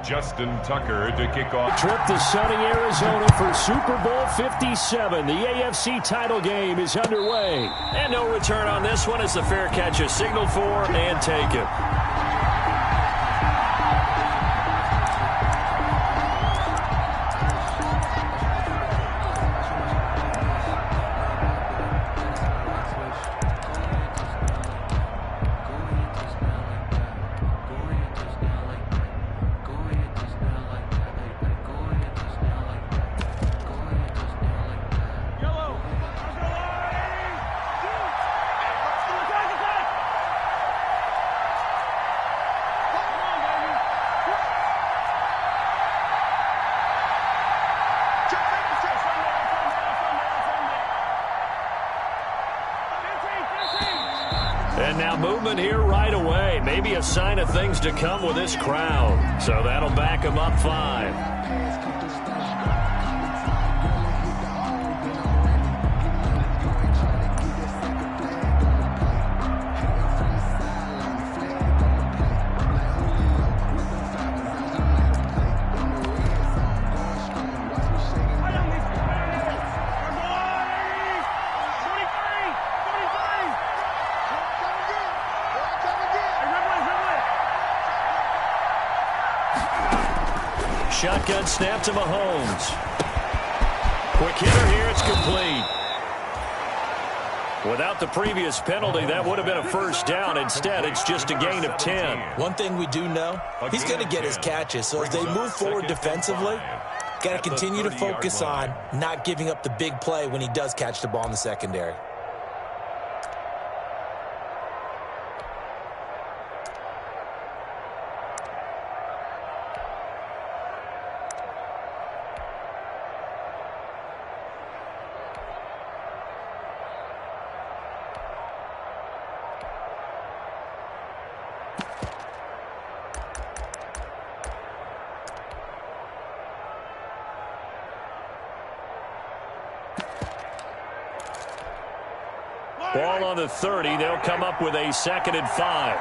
Justin Tucker to kick off. Trip to sunny Arizona for Super Bowl 57. The AFC title game is underway. And no return on this one as the fair catch is signaled for and taken. And now movement here right away. Maybe a sign of things to come with this crowd. So that'll back them up 5. Shotgun snap to Mahomes. Quick hitter here, it's complete. Without the previous penalty, that would have been a first down. Instead, it's just a gain of 10. One thing we do know, he's going to get his catches. So as they move forward defensively, got to continue to focus on not giving up the big play when he does catch the ball in the secondary. Ball on the 30. They'll come up with a 2nd and 5.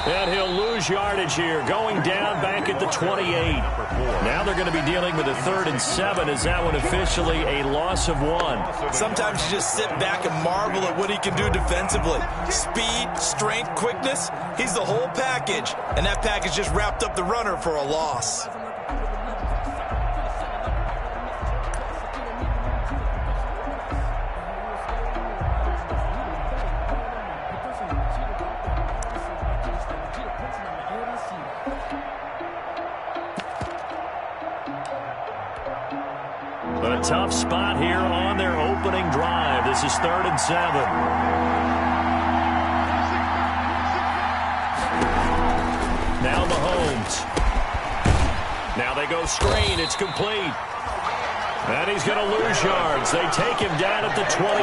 And he'll lose yardage here. Going down back at the 28. Now they're going to be dealing with a 3rd and 7. Is that one officially a loss of 1? Sometimes you just sit back and marvel at what he can do defensively. Speed, strength, quickness. He's the whole package. And that package just wrapped up the runner for a loss. A tough spot here on their opening drive. This is 3rd and 7. Now Mahomes. Now they go screen. It's complete. And he's going to lose yards. They take him down at the 26.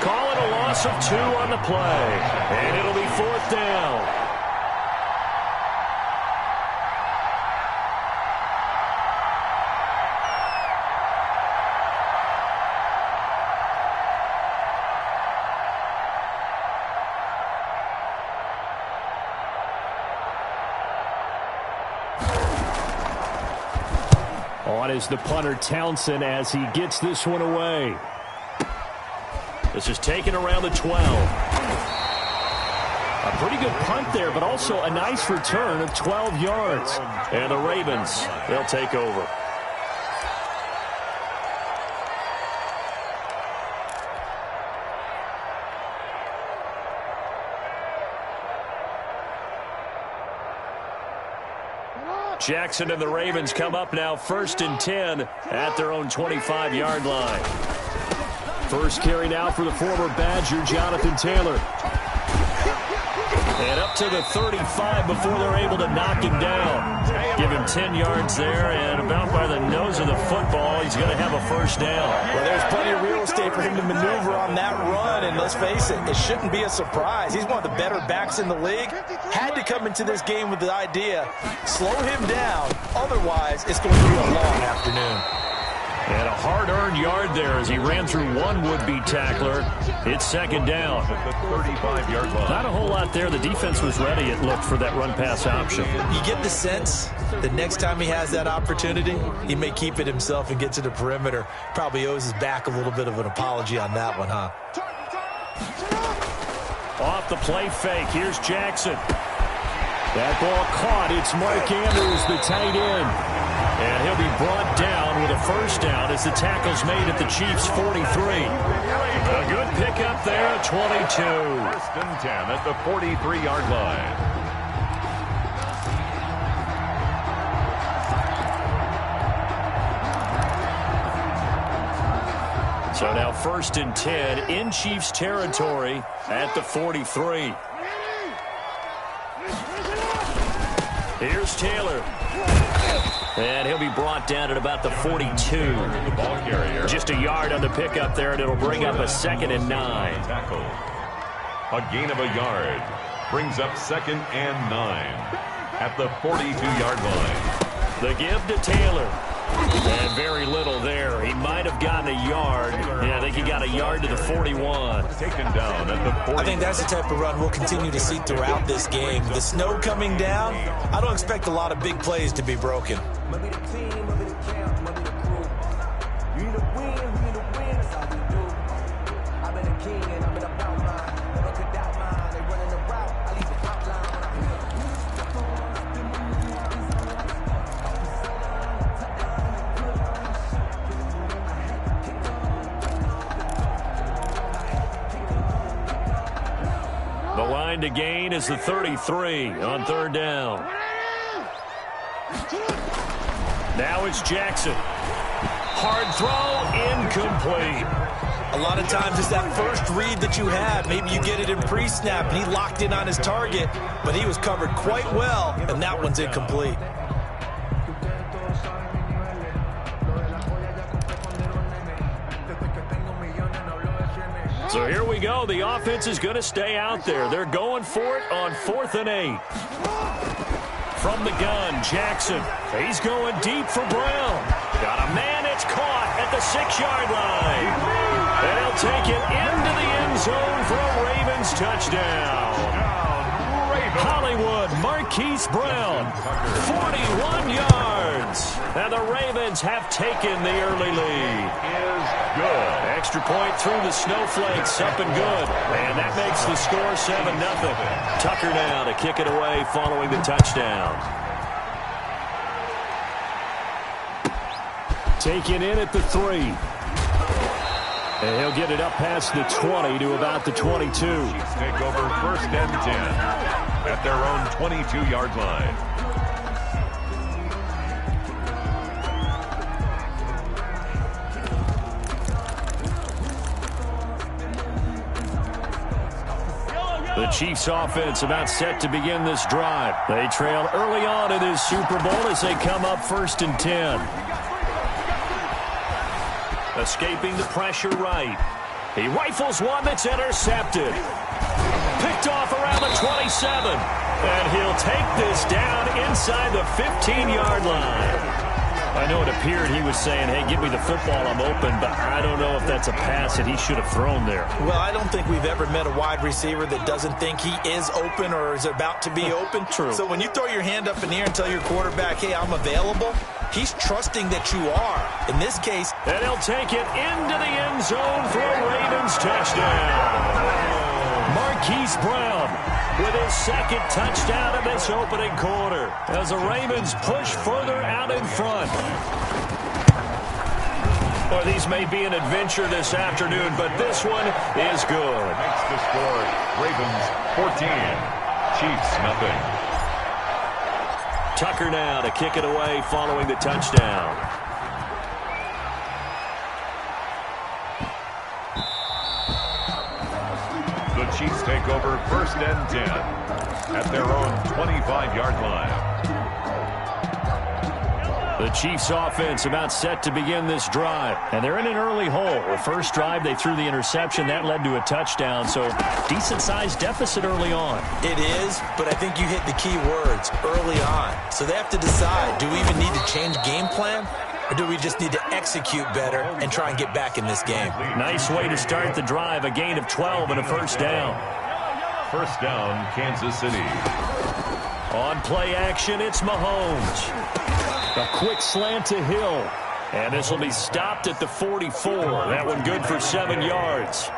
Call it a loss of 2 on the play. And it'll be 4th down. On is the punter Townsend as he gets this one away. This is taken around the 12. A pretty good punt there, but also a nice return of 12 yards. And the Ravens, they'll take over. Jackson and the Ravens come up now 1st and 10 at their own 25-yard line. First carry now for the former Badger, Jonathan Taylor. And up to the 35 before they're able to knock him down. Give him 10 yards there, and about by the nose of the football, he's going to have a first down. Well, there's plenty of real estate for him to maneuver on that run, and let's face it, it shouldn't be a surprise. He's one of the better backs in the league. Had to come into this game with the idea, slow him down, otherwise it's going to be a long afternoon. And a hard-earned yard there as he ran through one would-be tackler. It's second down. At the 35-yard line. Not a whole lot there. The defense was ready, it looked, for that run-pass option. You get the sense the next time he has that opportunity, he may keep it himself and get to the perimeter. Probably owes his back a little bit of an apology on that one, huh? Off the play fake. Here's Jackson. That ball caught. It's Mark Andrews, the tight end. And he'll be brought down with a first down as the tackle's made at the Chiefs' 43. A good pickup there at 22. First and 10 at the 43-yard line. So now first and 10 in Chiefs territory at the 43. Here's Taylor. And he'll be brought down at about the 42. The ball carrier. Just a yard on the pickup there, and it'll bring up a 2nd and 9. Tackle. A gain of a yard. Brings up 2nd and 9 at the 42-yard line. The give to Taylor. And very little there. He might have gotten a yard. Yeah, I think he got a yard to the 41. Taken down at the 40. I think that's the type of run we'll continue to see throughout this game. The snow coming down, I don't expect a lot of big plays to be broken. To gain is the 33 on third down. Now it's Jackson. Hard throw, incomplete. A lot of times it's that first read that you have. Maybe you get it in pre-snap and he locked in on his target, but he was covered quite well, and that one's incomplete. So here we go. The offense is going to stay out there. They're going for it on 4th and 8. From the gun, Jackson. He's going deep for Brown. Got a man. It's caught at the 6-yard line. And he'll take it into the end zone for a Ravens touchdown. Hollywood, Marquise Brown, 41 yards. And the Ravens have taken the early lead. Is good. Extra point through the snowflakes, up and good. And that makes the score 7-0. Tucker now to kick it away following the touchdown. Taken in at the 3. And he'll get it up past the 20 to about the 22. Chiefs take over first and 10 at their own 22-yard line. The Chiefs offense about set to begin this drive. They trail early on in this Super Bowl as they come up first and 10. Escaping the pressure right. He rifles one that's intercepted. Picked off around the 27. And he'll take this down inside the 15-yard line. I know it appeared he was saying, hey, give me the football, I'm open, but I don't know if that's a pass that he should have thrown there. Well, I don't think we've ever met a wide receiver that doesn't think he is open or is about to be open. True. So when you throw your hand up in the air and tell your quarterback, hey, I'm available, he's trusting that you are. In this case. And he'll take it into the end zone for a Ravens touchdown. Marquise Brown with his second touchdown of this opening quarter as the Ravens push further out in front. Well, these may be an adventure this afternoon, but this one is good. Makes the score Ravens 14, Chiefs nothing. Tucker now to kick it away following the touchdown. The Chiefs take over first and 10 at their own 25-yard line. The Chiefs offense about set to begin this drive. And they're in an early hole. The first drive, they threw the interception. That led to a touchdown. So decent-sized deficit early on. It is, but I think you hit the key words, early on. So they have to decide, do we even need to change game plan? or do we just need to execute better and try and get back in this game? Nice way to start the drive. A gain of 12 and a first down. First down, Kansas City. On play action, it's Mahomes. A quick slant to Hill. And this will be stopped at the 44. That one good for 7 yards.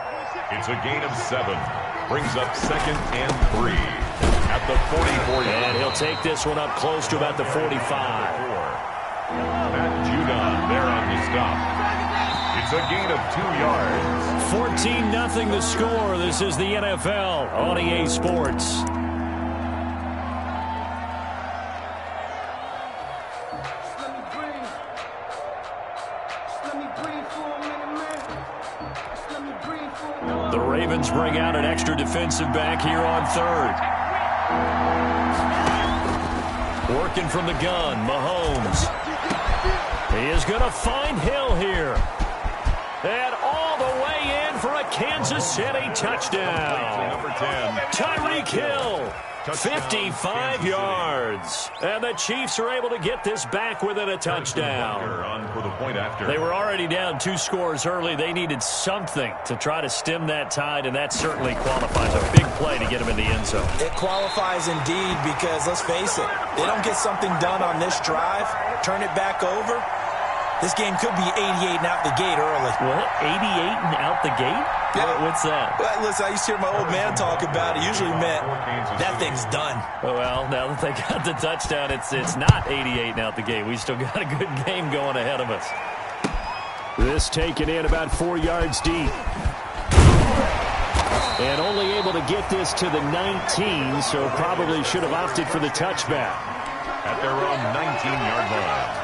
It's a gain of 7. Brings up second and 3 at the 44 yard. And he'll take this one up close to about the 45. Matt Judon there on the stop. It's a gain of 2 yards. 14-0 the score. This is the NFL on EA Sports. The Ravens bring out an extra defensive back here on third. Working from the gun, Mahomes. He is going to find Hill here. And all the way in for a Kansas City touchdown. Number 10. Tyreek Hill. 55 yards. And the Chiefs are able to get this back within a touchdown. They were already down 2 scores early. They needed something to try to stem that tide, and that certainly qualifies. A big play to get them in the end zone. It qualifies indeed because, let's face it, they don't get something done on this drive, turn it back over, this game could be 88 and out the gate early. What? 88 and out the gate? Yeah. What's that? Well, listen, I used to hear my old man talk about it. Usually meant that thing's done. Well, now that they got the touchdown, it's not 88 and out the gate. We still got a good game going ahead of us. This taken in about 4 yards deep. And only able to get this to the 19, so probably should have opted for the touchback. At their own 19-yard line.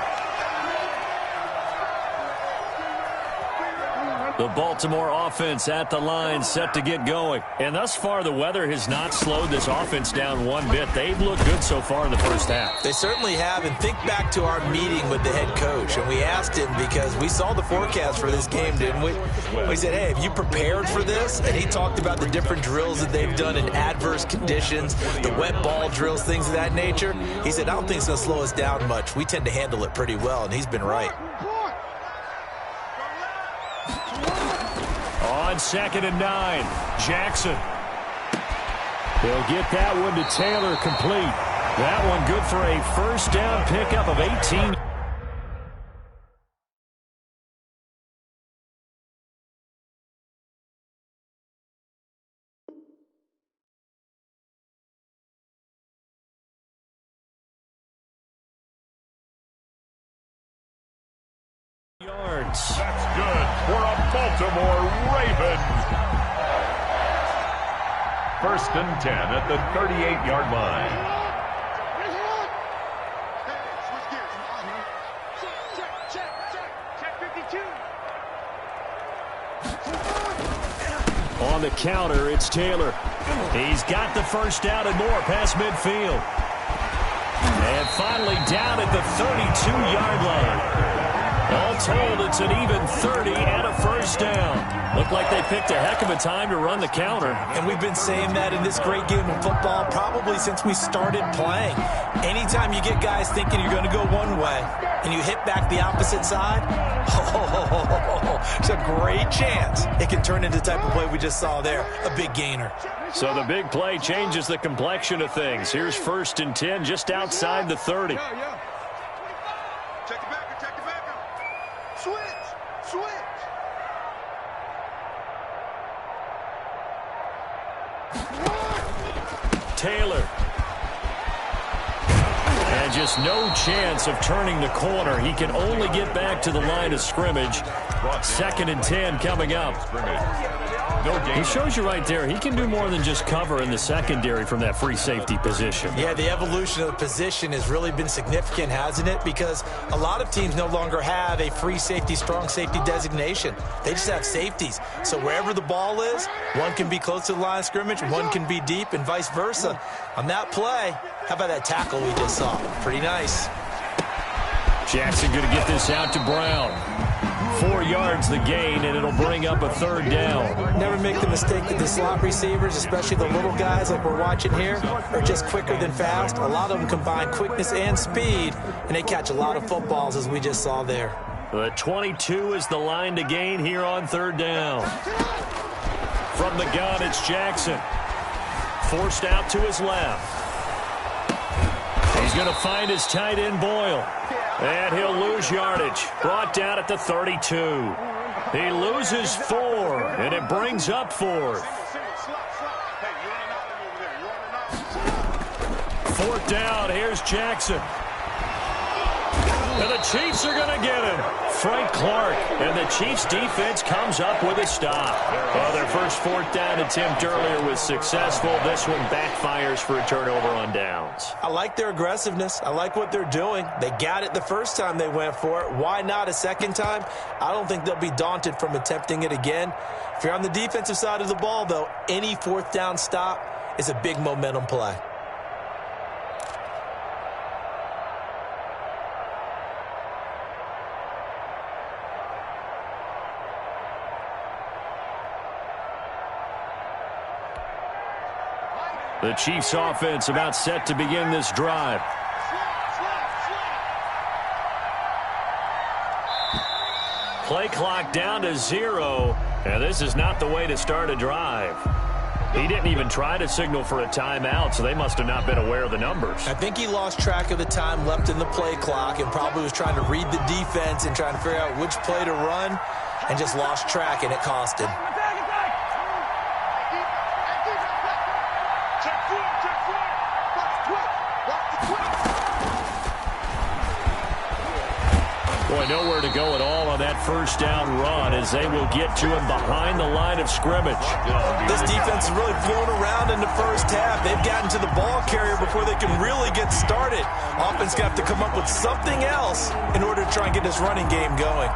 The Baltimore offense at the line, set to get going. And thus far, the weather has not slowed this offense down one bit. They've looked good so far in the first half. They certainly have. And think back to our meeting with the head coach. And we asked him, because we saw the forecast for this game, didn't we? We said, hey, have you prepared for this? And he talked about the different drills that they've done in adverse conditions, the wet ball drills, things of that nature. He said, I don't think it's going to slow us down much. We tend to handle it pretty well, and he's been right. On 2nd and 9, Jackson. He'll get that one to Taylor complete. That one good for a first down pickup of 18. Yards. That's good for a Baltimore Ravens. First and 10 at the 38-yard line. On the counter, it's Taylor. He's got the first down and more past midfield. And finally down at the 32-yard line. All told, it's an even 30 and a first down. Looked like they picked a heck of a time to run the counter. And we've been saying that in this great game of football probably since we started playing. Anytime you get guys thinking you're going to go one way and you hit back the opposite side, it's a great chance it can turn into the type of play we just saw there, a big gainer. So the big play changes the complexion of things. Here's 1st and 10 just outside the 30. Taylor. And just no chance of turning the corner. He can only get back to the line of scrimmage. 2nd and 10 coming up. He shows you right there, he can do more than just cover in the secondary from that free safety position. Yeah, the evolution of the position has really been significant, hasn't it? Because a lot of teams no longer have a free safety, strong safety designation. They just have safeties. So wherever the ball is, one can be close to the line of scrimmage, one can be deep, and vice versa. On that play, how about that tackle we just saw? Pretty nice. Jackson going to get this out to Brown. 4 yards the gain, and it'll bring up a 3rd down. Never make the mistake that the slot receivers, especially the little guys like we're watching here, are just quicker than fast. A lot of them combine quickness and speed, and they catch a lot of footballs, as we just saw there. The 22 is the line to gain here on 3rd down. From the gun, it's Jackson. Forced out to his left. He's going to find his tight end, Boyle. And he'll lose yardage. Brought down at the 32. He loses 4, and it brings up 4th. 4th down, here's Jackson. And the Chiefs are going to get him. Frank Clark, and the Chiefs defense comes up with a stop. Well, their first 4th down attempt earlier was successful. This one backfires for a turnover on downs. I like their aggressiveness. I like what they're doing. They got it the first time they went for it. Why not a second time? I don't think they'll be daunted from attempting it again. If you're on the defensive side of the ball, though, any 4th down stop is a big momentum play. The Chiefs offense about set to begin this drive. Play clock down to 0, and this is not the way to start a drive. He didn't even try to signal for a timeout, so they must have not been aware of the numbers. I think he lost track of the time left in the play clock and probably was trying to read the defense and trying to figure out which play to run and just lost track, and it cost him. Boy, nowhere to go at all on that first down run as they will get to him behind the line of scrimmage. This defense is really flown around in the first half. They've gotten to the ball carrier before they can really get started. Offense got to come up with something else in order to try and get this running game going.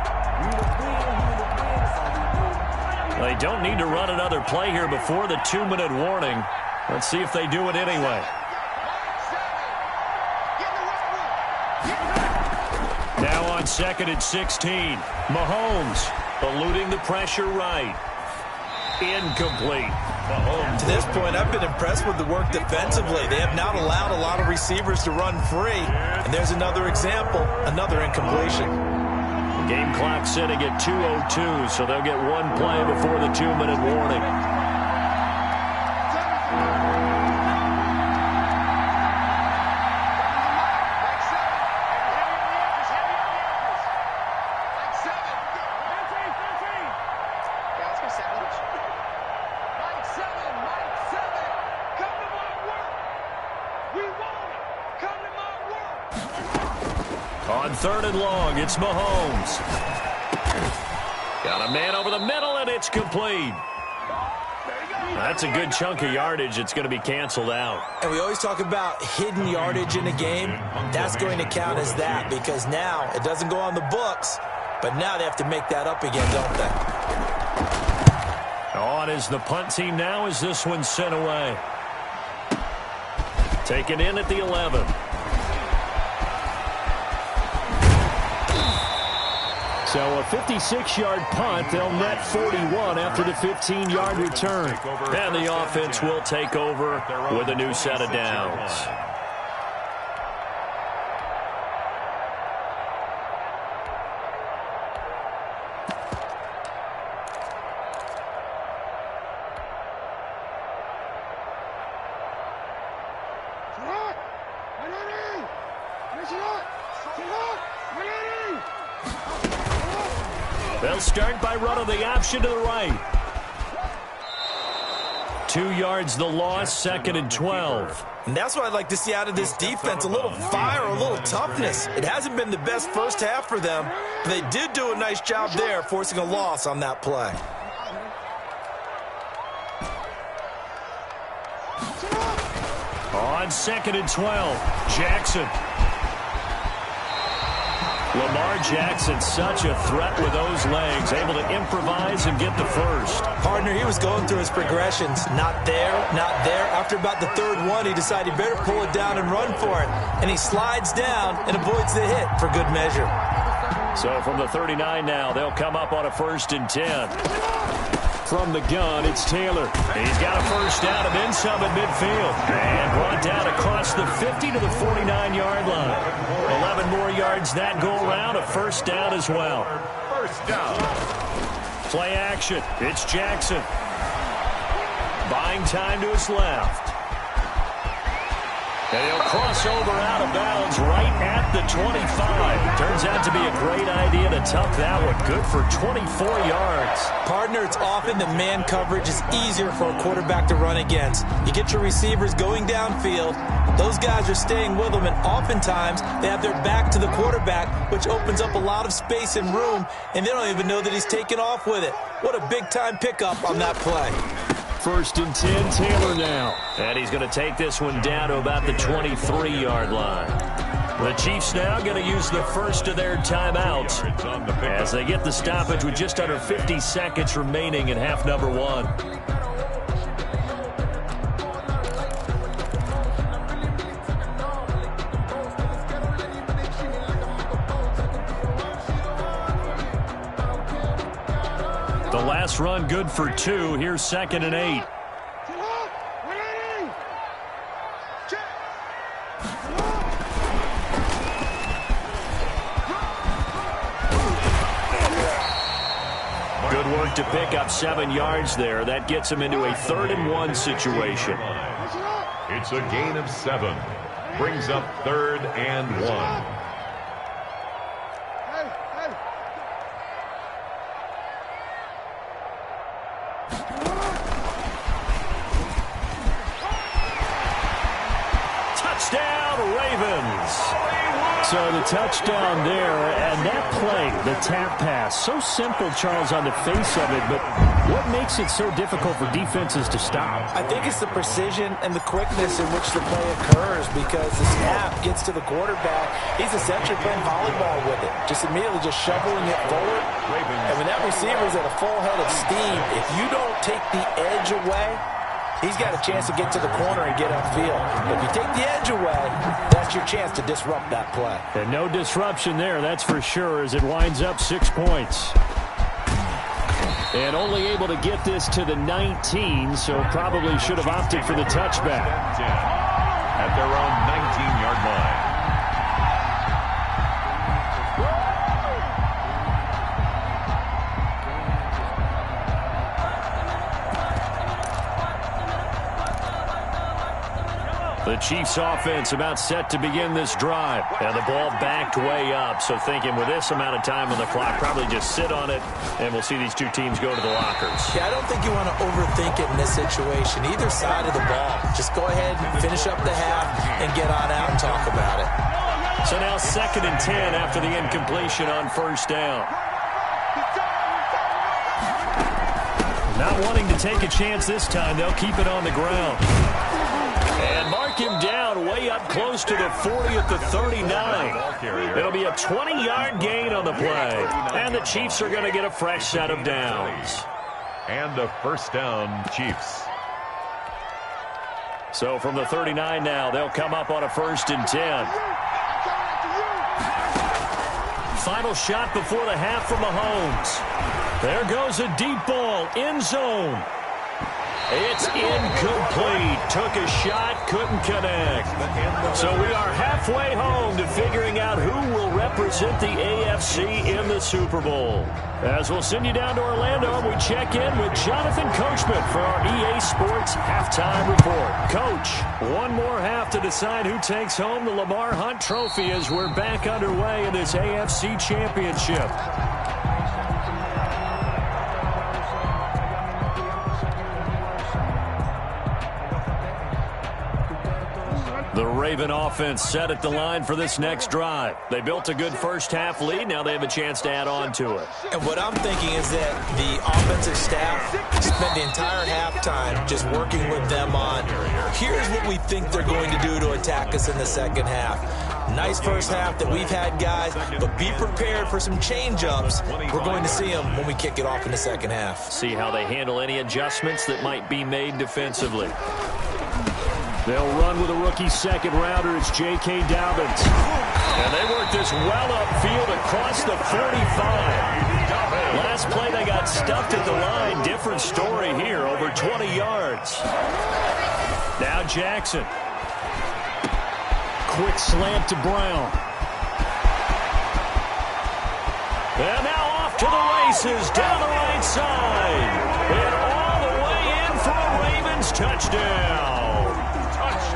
They don't need to run another play here before the 2-minute warning. Let's see if they do it anyway. Now on 2nd and 16. Mahomes eluding the pressure right. Incomplete. To this point, I've been impressed with the work defensively. They have not allowed a lot of receivers to run free. And there's another example, another incompletion. The game clock sitting at 2:02, so they'll get one play before the 2-minute warning. On 3rd and long, it's Mahomes. Got a man over the middle, and it's complete. That's a good chunk of yardage. It's going to be canceled out. And we always talk about hidden yardage in a game. That's going to count as that because now it doesn't go on the books, but now they have to make that up again, don't they? On is the punt team now as this one's sent away. Taken in at the 11. So a 56-yard punt. They'll net 41 after the 15-yard return. And the offense will take over with a new set of downs. They'll start by running the option to the right. 2 yards the loss, 2nd and 12. And that's what I'd like to see out of this defense, a little fire, a little toughness. It hasn't been the best first half for them, but they did do a nice job there, forcing a loss on that play. On 2nd and 12, Jackson. Lamar Jackson, such a threat with those legs, able to improvise and get the first. Partner, he was going through his progressions. Not there, not there. After about the 3rd one, he decided he better pull it down and run for it. And he slides down and avoids the hit for good measure. So from the 39 now, they'll come up on a 1st and 10. From the gun, it's Taylor. He's got a first down and then some at midfield. And brought down across the 50 to the 49-yard line. 11 more yards that go around, a first down as well. First down. Play action. It's Jackson. Buying time to his left. And he'll cross over out of bounds right at the 25. Turns out to be a great idea to tuck that one. Good for 24 yards. Partner, it's often the man coverage is easier for a quarterback to run against. You get your receivers going downfield. Those guys are staying with them, and oftentimes they have their back to the quarterback, which opens up a lot of space and room, and they don't even know that he's taken off with it. What a big-time pickup on that play. 1st and 10, Taylor now. And he's going to take this one down to about the 23-yard line. The Chiefs now going to use the first of their timeouts as they get the stoppage with just under 50 seconds remaining in half number 1. The last run good for 2. Here's 2nd and 8. Good work to pick up 7 yards there. That gets him into a 3rd and 1 situation. It's a gain of 7. Brings up 3rd and 1. So the touchdown there, and that play, the tap pass, so simple, Charles, on the face of it, but what makes it so difficult for defenses to stop? I think it's the precision and the quickness in which the play occurs, because the snap gets to the quarterback. He's essentially playing volleyball with it, just immediately just shoveling it forward. And when that receiver's at a full head of steam, if you don't take the edge away, he's got a chance to get to the corner and get upfield. If you take the edge away, that's your chance to disrupt that play. And no disruption there, that's for sure, as it winds up 6 points. And only able to get this to the 19, so probably should have opted for the touchback. At their own 19-yard line. The Chiefs offense about set to begin this drive. And the ball backed way up. So thinking with this amount of time on the clock, probably just sit on it, and we'll see these two teams go to the lockers. Yeah, I don't think you want to overthink it in this situation. Either side of the ball. Just go ahead and finish up the half and get on out and talk about it. So now 2nd and 10 after the incompletion on 1st down. Not wanting to take a chance this time, they'll keep it on the ground. And mark him down way up close to the 40 at the 39. It'll be a 20-yard gain on the play. And the Chiefs are going to get a fresh set of downs. And a first down, Chiefs. So from the 39 now, they'll come up on a 1st and 10. Final shot before the half from Mahomes. There goes a deep ball, end zone. It's incomplete. Took a shot, couldn't connect. So we are halfway home to figuring out who will represent the AFC in the Super Bowl. As we'll send you down to Orlando, we check in with Jonathan Coachman for our EA Sports Halftime Report. Coach, one more half to decide who takes home the Lamar Hunt Trophy as we're back underway in this AFC Championship. The Raven offense set at the line for this next drive. They built a good first half lead. Now they have a chance to add on to it. And what I'm thinking is that the offensive staff spent the entire halftime just working with them on, here's what we think they're going to do to attack us in the second half. Nice first half that we've had, guys, but be prepared for some change-ups. We're going to see them when we kick it off in the second half. See how they handle any adjustments that might be made defensively. They'll run with a rookie second rounder. It's J.K. Dobbins. And they worked this well upfield across the 45. Last play, they got stuffed at the line. Different story here, over 20 yards. Now Jackson. Quick slant to Brown. And now off to the races, down the right side. And all the way in for a Ravens touchdown.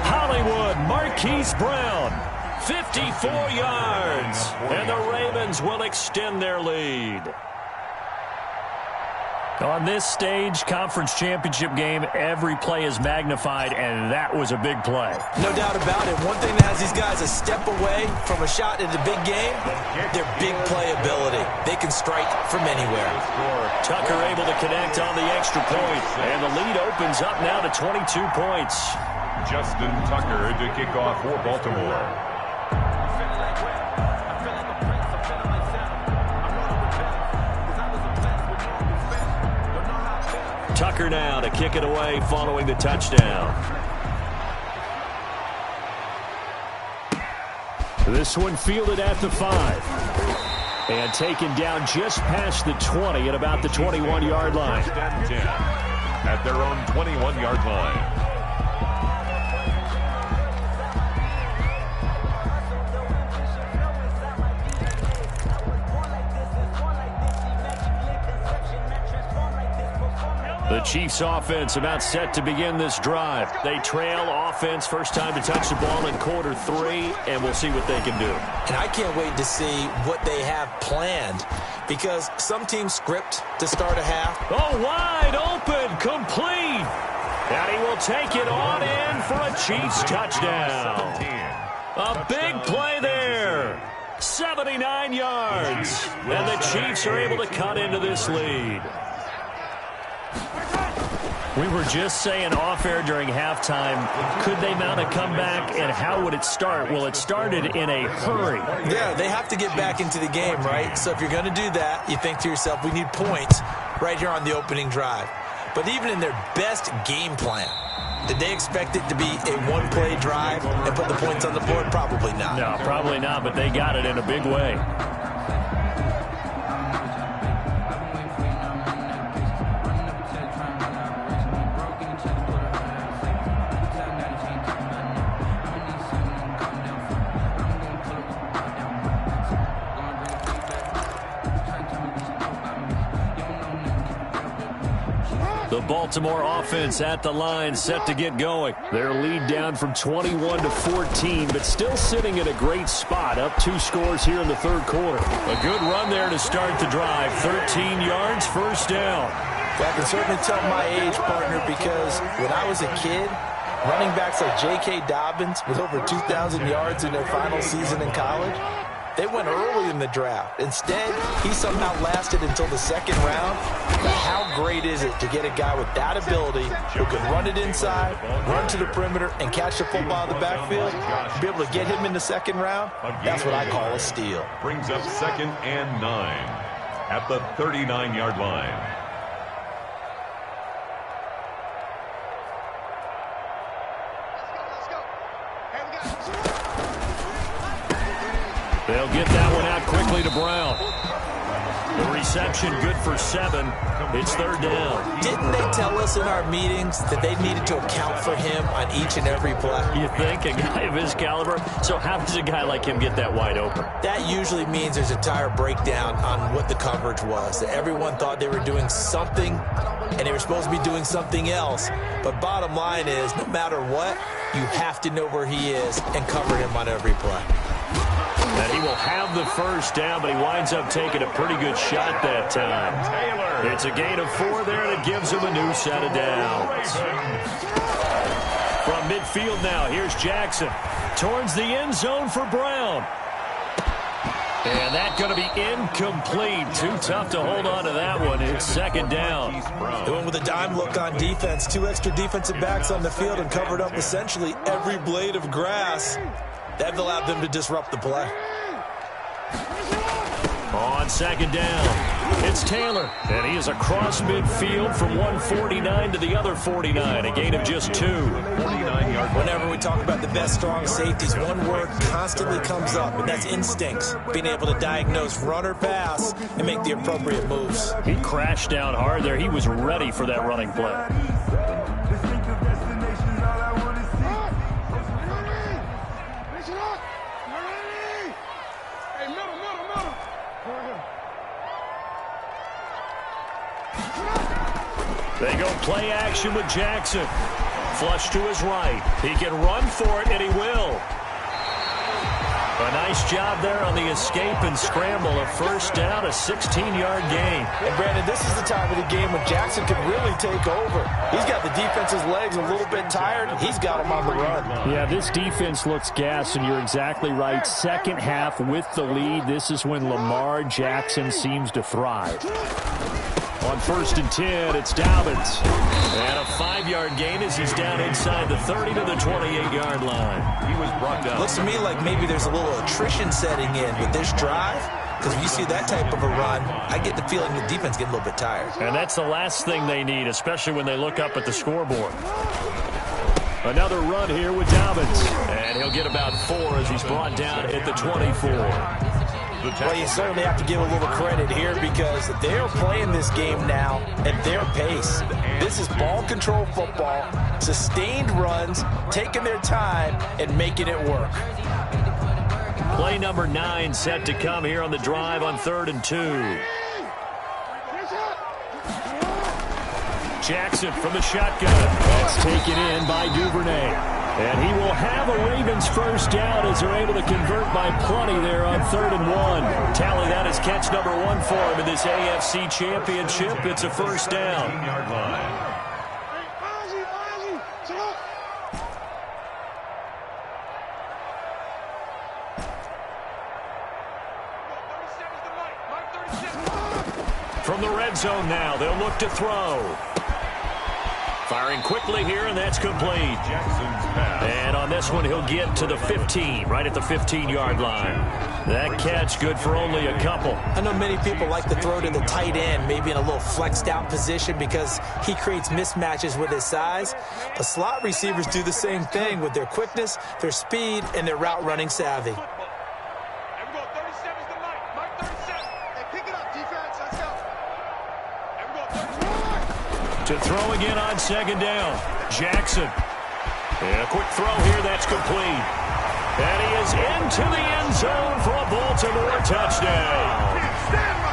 Hollywood Marquise Brown, 54 yards. And the Ravens will extend their lead. On this stage, conference championship game, every play is magnified, and that was a big play. No doubt about it. One thing that has these guys a step away from a shot at the big game, their big play ability. They can strike from anywhere. Tucker able to connect on the extra point, and the lead opens up now to 22 points. Justin Tucker to kick off for Baltimore. Tucker now to kick it away following the touchdown. This one fielded at the 5. And taken down just past the 20 at about the 21-yard line. 10 at their own 21-yard line. The Chiefs offense about set to begin this drive. They trail offense, first time to touch the ball in quarter 3, and we'll see what they can do. And I can't wait to see what they have planned, because some teams script to start a half. Oh, wide open, complete. And he will take it on in for a Chiefs touchdown. A big play there. 79 yards. And the Chiefs are able to cut into this lead. We were just saying off-air during halftime, could they mount a comeback, and how would it start? Well, it started in a hurry. Yeah, they have to get back into the game, right? So if you're going to do that, you think to yourself, we need points right here on the opening drive. But even in their best game plan, did they expect it to be a one-play drive and put the points on the board? Probably not. No, probably not, but they got it in a big way. The Baltimore offense at the line, set to get going. Their lead down from 21 to 14, but still sitting at a great spot, up 2 scores here in the third quarter. A good run there to start the drive. 13 yards, first down. Well, I can certainly tell my age, partner, because when I was a kid, running backs like J.K. Dobbins with over 2,000 yards in their final season in college, they went early in the draft. Instead, he somehow lasted until the second round. But how great is it to get a guy with that ability who can run it inside, run to the perimeter, and catch the football in the backfield? Be able to get him in the second round, that's what I call a steal. Brings up 2nd and 9 at the 39-yard line. They'll get that one out quickly to Brown. The reception good for 7. It's third down. Didn't they tell us in our meetings that they needed to account for him on each and every play? You think, a guy of his caliber? So how does a guy like him get that wide open? That usually means there's a tire breakdown on what the coverage was. That everyone thought they were doing something, and they were supposed to be doing something else. But bottom line is, no matter what, you have to know where he is and cover him on every play. And he will have the first down, but he winds up taking a pretty good shot that time. It's a gain of 4 there, and it gives him a new set of downs. From midfield now, here's Jackson. Towards the end zone for Brown. And that's going to be incomplete. Too tough to hold on to that one. It's second down. They went with a dime look on defense. 2 extra defensive backs on the field and covered up essentially every blade of grass. That allowed them to disrupt the play. On second down, It's Taylor, and he is across midfield from 149 to the other 49, a gain of just 2. 49-yard. Whenever we talk about the best strong safeties, one word constantly comes up, and that's instincts. Being able to diagnose run or pass and make the appropriate moves. He crashed down hard there. He was ready for that running play. They go play action with Jackson. Flush to his right. He can run for it, and he will. A nice job there on the escape and scramble. A first down, a 16-yard gain. And, Brandon, this is the time of the game when Jackson can really take over. He's got the defense's legs a little bit tired. He's got them on the run. Yeah, this defense looks gassed, and you're exactly right. Second half with the lead, this is when Lamar Jackson seems to thrive. On 1st and 10, it's Dobbins. And a 5-yard gain as he's down inside the 30 to the 28-yard line. He was brought down. Looks to me like maybe there's a little attrition setting in with this drive. Because when you see that type of a run, I get the feeling the defense getting a little bit tired. And that's the last thing they need, especially when they look up at the scoreboard. Another run here with Dobbins. And he'll get about 4 as he's brought down at the 24. Well, you certainly have to give a little credit here because they're playing this game now at their pace. This is ball control football, sustained runs, taking their time, and making it work. Play number 9 set to come here on the drive on 3rd and 2. Jackson from the shotgun. That's taken in by Duvernay. And he will have a Ravens first down as they're able to convert by plenty there on 3rd and 1. Tally that as catch number 1 for him in this AFC Championship. It's a first down. 15-yard line. From the red zone now, they'll look to throw. Firing quickly here, and that's complete. Jackson's pass. And on this one, he'll get to the 15, right at the 15-yard line. That catch good for only a couple. I know many people like to throw to the tight end, maybe in a little flexed out position because he creates mismatches with his size. But slot receivers do the same thing with their quickness, their speed, and their route running savvy. To throw again on 2nd down. Jackson. And a quick throw here, that's complete. And he is into the end zone for a Baltimore touchdown.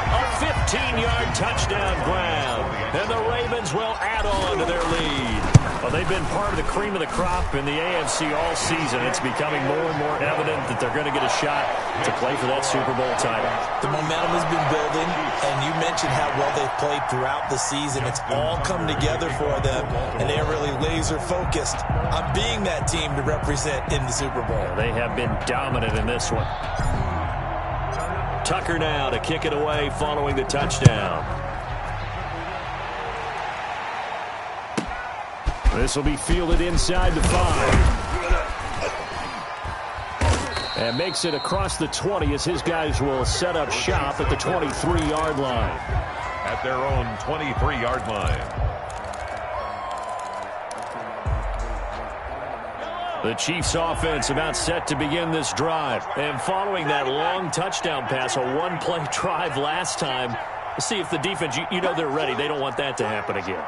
A 15-yard touchdown grab. And the Ravens will add on to their lead. Well, they've been part of the cream of the crop in the AFC all season. It's becoming more and more evident that they're going to get a shot to play for that Super Bowl title. The momentum has been building, and you mentioned how well they've played throughout the season. It's all come together for them, and they're really laser-focused on being that team to represent in the Super Bowl. They have been dominant in this one. Tucker now to kick it away following the touchdown. This will be fielded inside the 5. And makes it across the 20 as his guys will set up shop at the 23-yard line. At their own 23-yard line. The Chiefs offense about set to begin this drive. And following that long touchdown pass, a one-play drive last time, see if the defense, you know they're ready. They don't want that to happen again.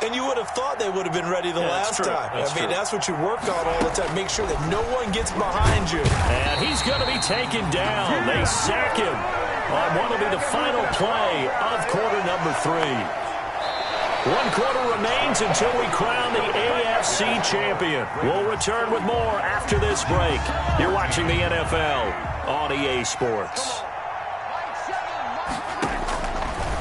And you would have thought they would have been ready the last time. That's what you work on all the time. Make sure that no one gets behind you. And he's going to be taken down. They sack him on what will be the final play of quarter number 3. 1 quarter remains until we crown the AFC champion. We'll return with more after this break. You're watching the NFL on EA Sports.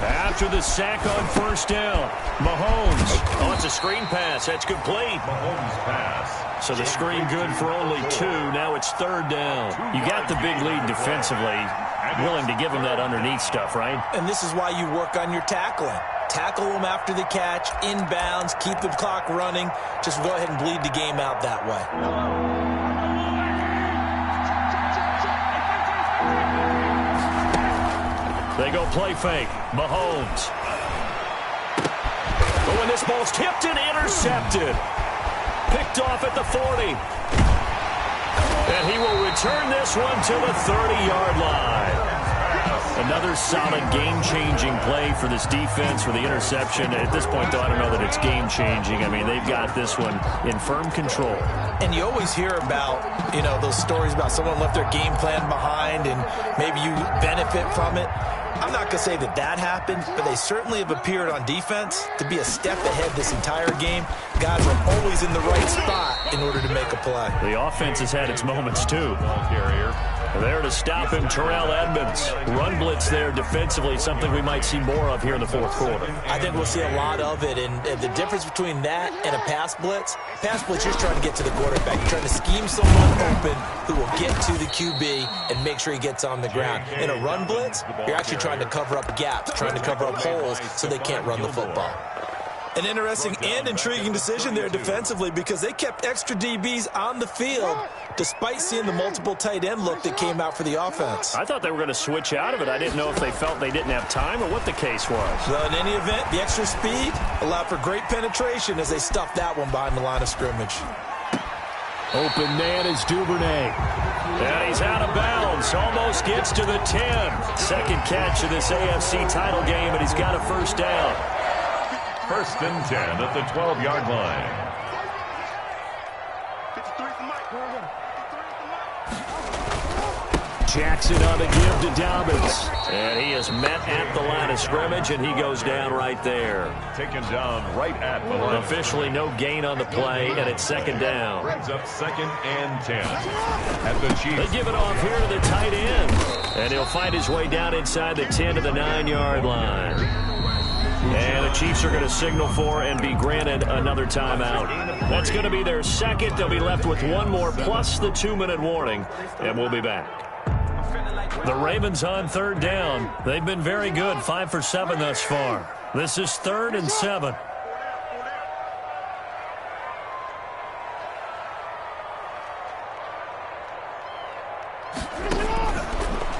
After the sack on 1st down, Mahomes. Oh, it's a screen pass. That's complete. Mahomes pass. So the screen good for only 2. Now it's 3rd down. You got the big lead defensively. Willing to give him that underneath stuff, right? And this is why you work on your tackling. Tackle them after the catch, inbounds, keep the clock running. Just go ahead and bleed the game out that way. They go play fake. Mahomes. But when this ball's tipped and intercepted. Picked off at the 40. And he will return this one to the 30-yard line. Another solid game-changing play for this defense for the interception. At this point, though, I don't know that it's game-changing. I mean, they've got this one in firm control. And you always hear about, those stories about someone left their game plan behind and maybe you benefit from it. I'm not going to say that happened, but they certainly have appeared on defense to be a step ahead this entire game. Guys are always in the right spot in order to make a play. The offense has had its moments, too. Ball carrier. There to stop him, Terrell Edmonds. Run blitz there defensively, something we might see more of here in the fourth quarter. I think we'll see a lot of it, and the difference between that and a pass blitz, you're trying to get to the quarterback. You're trying to scheme someone open who will get to the QB and make sure he gets on the ground. In a run blitz, you're actually trying to cover up gaps, trying to cover up holes so they can't run the football. An interesting and intriguing decision there defensively because they kept extra DBs on the field despite seeing the multiple tight end look that came out for the offense. I thought they were going to switch out of it. I didn't know if they felt they didn't have time or what the case was. Well, in any event, the extra speed allowed for great penetration as they stuffed that one behind the line of scrimmage. Open man is Duvernay. And he's out of bounds. Almost gets to the 10. Second catch of this AFC title game, and he's got a first down. First and 10 at the 12-yard line. Jackson on the give to Dobbins. And he is met at the line of scrimmage, and he goes down right there. Taken down right at the line. Officially no gain on the play, and it's second down. Brings up second and 10 at the Chiefs. They give it off here to the tight end. And he'll find his way down inside the 10 to the 9-yard line. And the Chiefs are going to signal for and be granted another timeout. That's going to be their second. They'll be left with one more plus the 2-minute warning, and we'll be back. The Ravens on third down. They've been very good, 5 for 7 thus far. This is 3rd and 7.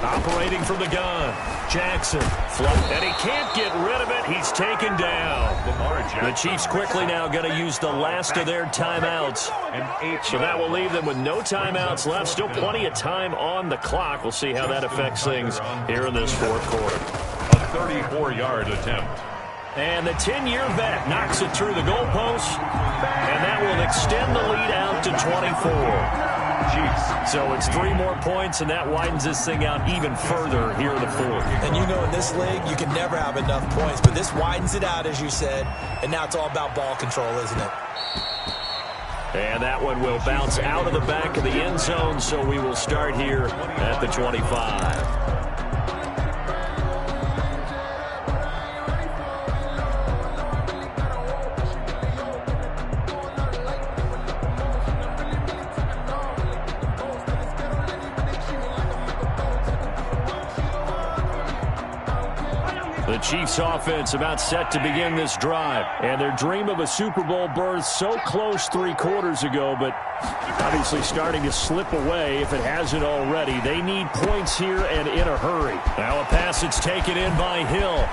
Operating from the gun. Jackson. And he can't get rid of it. He's taken down. The Chiefs quickly now going to use the last of their timeouts. So that will leave them with no timeouts left. Still plenty of time on the clock. We'll see how that affects things here in this fourth quarter. A 34-yard attempt. And the 10-year vet knocks it through the goalpost. And that will extend the lead out to 24. So it's 3 more points, and that widens this thing out even further here in the fourth. And you know in this league, you can never have enough points, but this widens it out, as you said, and now it's all about ball control, isn't it? And that one will bounce out of the back of the end zone, so we will start here at the 25. The Chiefs offense about set to begin this drive. And their dream of a Super Bowl berth so close 3 quarters ago, but obviously starting to slip away if it hasn't already. They need points here and in a hurry. Now a pass that's taken in by Hill.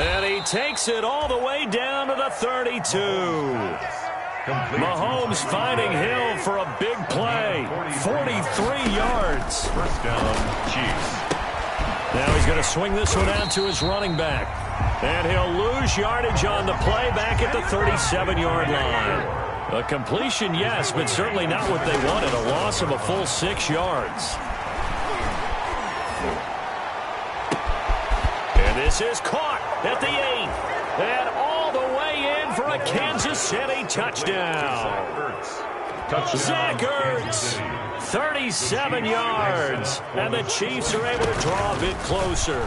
And he takes it all the way down to the 32. Mahomes finding Hill for a big play. 43 yards. First down, Chiefs. Now he's going to swing this one out to his running back. And he'll lose yardage on the play back at the 37-yard line. A completion, yes, but certainly not what they wanted. A loss of a full 6 yards. And this is caught at the 8. And all the way in for a Kansas City touchdown. Zach Ertz, 37 yards, and the Chiefs are able to draw a bit closer.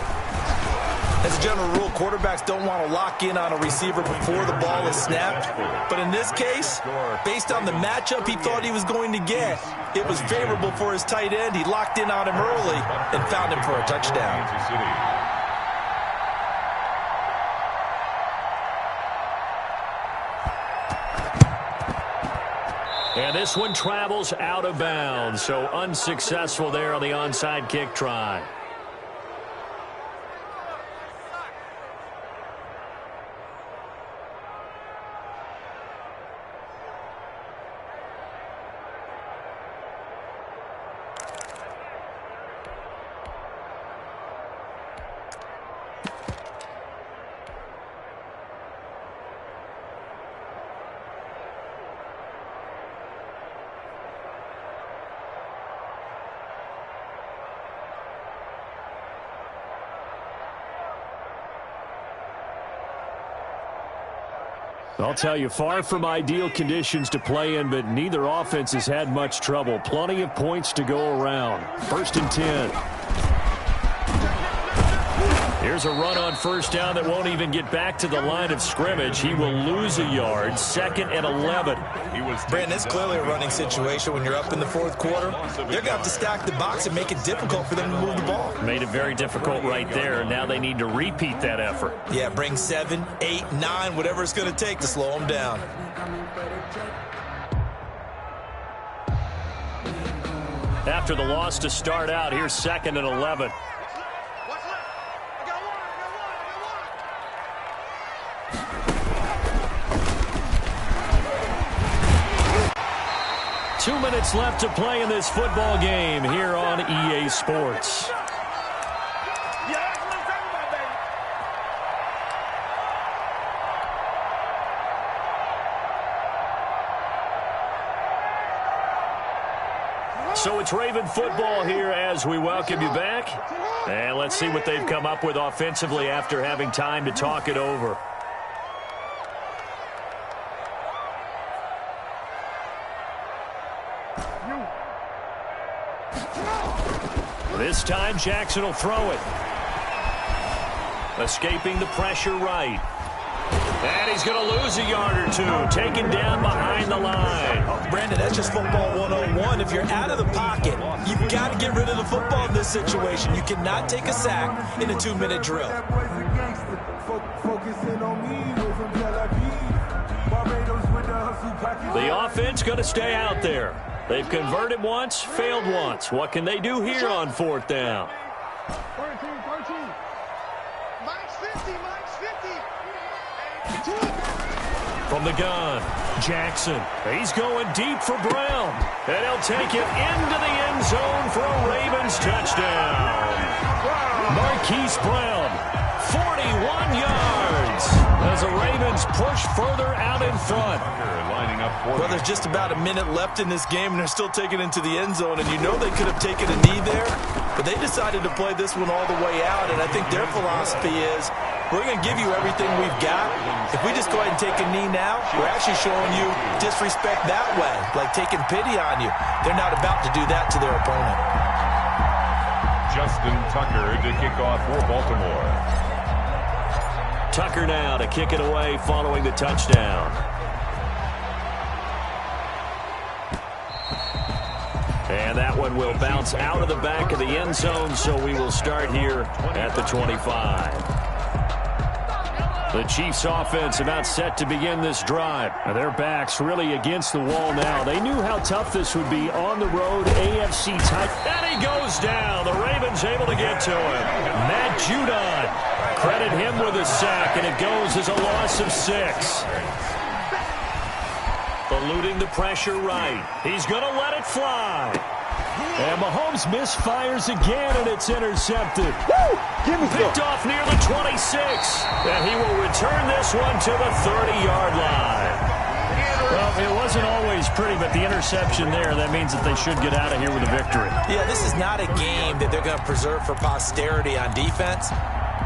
As a general rule, quarterbacks don't want to lock in on a receiver before the ball is snapped. But in this case, based on the matchup he thought he was going to get, it was favorable for his tight end. He locked in on him early and found him for a touchdown. And this one travels out of bounds, so unsuccessful there on the onside kick try. I'll tell you, far from ideal conditions to play in, but neither offense has had much trouble. Plenty of points to go around. 1st and 10. Here's a run on 1st down that won't even get back to the line of scrimmage. He will lose a yard. 2nd and 11. Brandon, it's clearly a running situation when you're up in the 4th quarter. They're going to have to stack the box and make it difficult for them to move the ball. Made it very difficult right there. Now they need to repeat that effort. Yeah, bring 7, 8, 9, whatever it's going to take to slow them down. After the loss to start out, here's 2nd and 11. 2 minutes left to play in this football game here on EA Sports. So it's Raven football here as we welcome you back. And let's see what they've come up with offensively after having time to talk it over. This time, Jackson will throw it. Escaping the pressure right. And he's going to lose a yard or two. Taken down behind the line. Brandon, that's just football 101. If you're out of the pocket, you've got to get rid of the football in this situation. You cannot take a sack in a 2-minute drill. The offense going to stay out there. They've converted once, failed once. What can they do here on 4th down? 13. Mike's 50. From the gun, Jackson. He's going deep for Brown. And he'll take it into the end zone for a Ravens touchdown. Marquise Brown, 41 yards. As the Ravens push further out in front. Well, there's just about a minute left in this game, and they're still taking it into the end zone. And you know they could have taken a knee there, but they decided to play this one all the way out. And I think their philosophy is, we're going to give you everything we've got. If we just go ahead and take a knee now, we're actually showing you disrespect that way, like taking pity on you. They're not about to do that to their opponent. Justin Tucker to kick off for Baltimore. Tucker now to kick it away following the touchdown. And that one will bounce out of the back of the end zone, so we will start here at the 25. The Chiefs offense about set to begin this drive. Their backs really against the wall now. They knew how tough this would be on the road, AFC type. And he goes down. The Ravens able to get to him. Matt Judon, credit him with a sack, and it goes as a loss of 6. Eluding the pressure right. He's going to let it fly. And Mahomes misfires again, and it's intercepted. Picked off near the 26. And he will return this one to the 30-yard line. Well, it wasn't always pretty, but the interception there, that means that they should get out of here with a victory. Yeah, this is not a game that they're going to preserve for posterity on defense.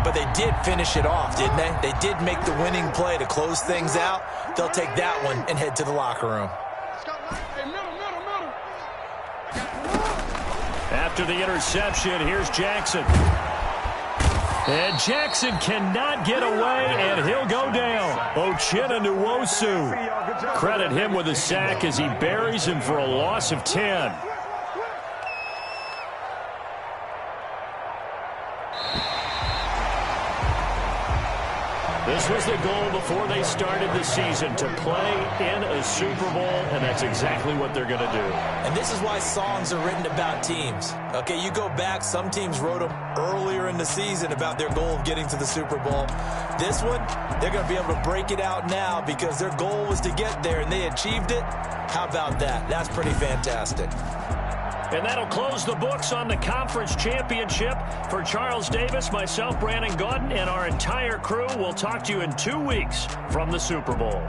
But they did finish it off, didn't they? They did make the winning play to close things out. They'll take that one and head to the locker room. After the interception, here's Jackson. And Jackson cannot get away, and he'll go down. Uchenna Nwosu. Credit him with a sack as he buries him for a loss of 10. This was the goal before they started the season, to play in a Super Bowl, and that's exactly what they're going to do. And this is why songs are written about teams. Okay, you go back, some teams wrote them earlier in the season about their goal of getting to the Super Bowl. This one, they're going to be able to break it out now because their goal was to get there, and they achieved it. How about that? That's pretty fantastic. And that'll close the books on the conference championship. For Charles Davis, myself, Brandon Gaudin, and our entire crew, we'll talk to you in 2 weeks from the Super Bowl.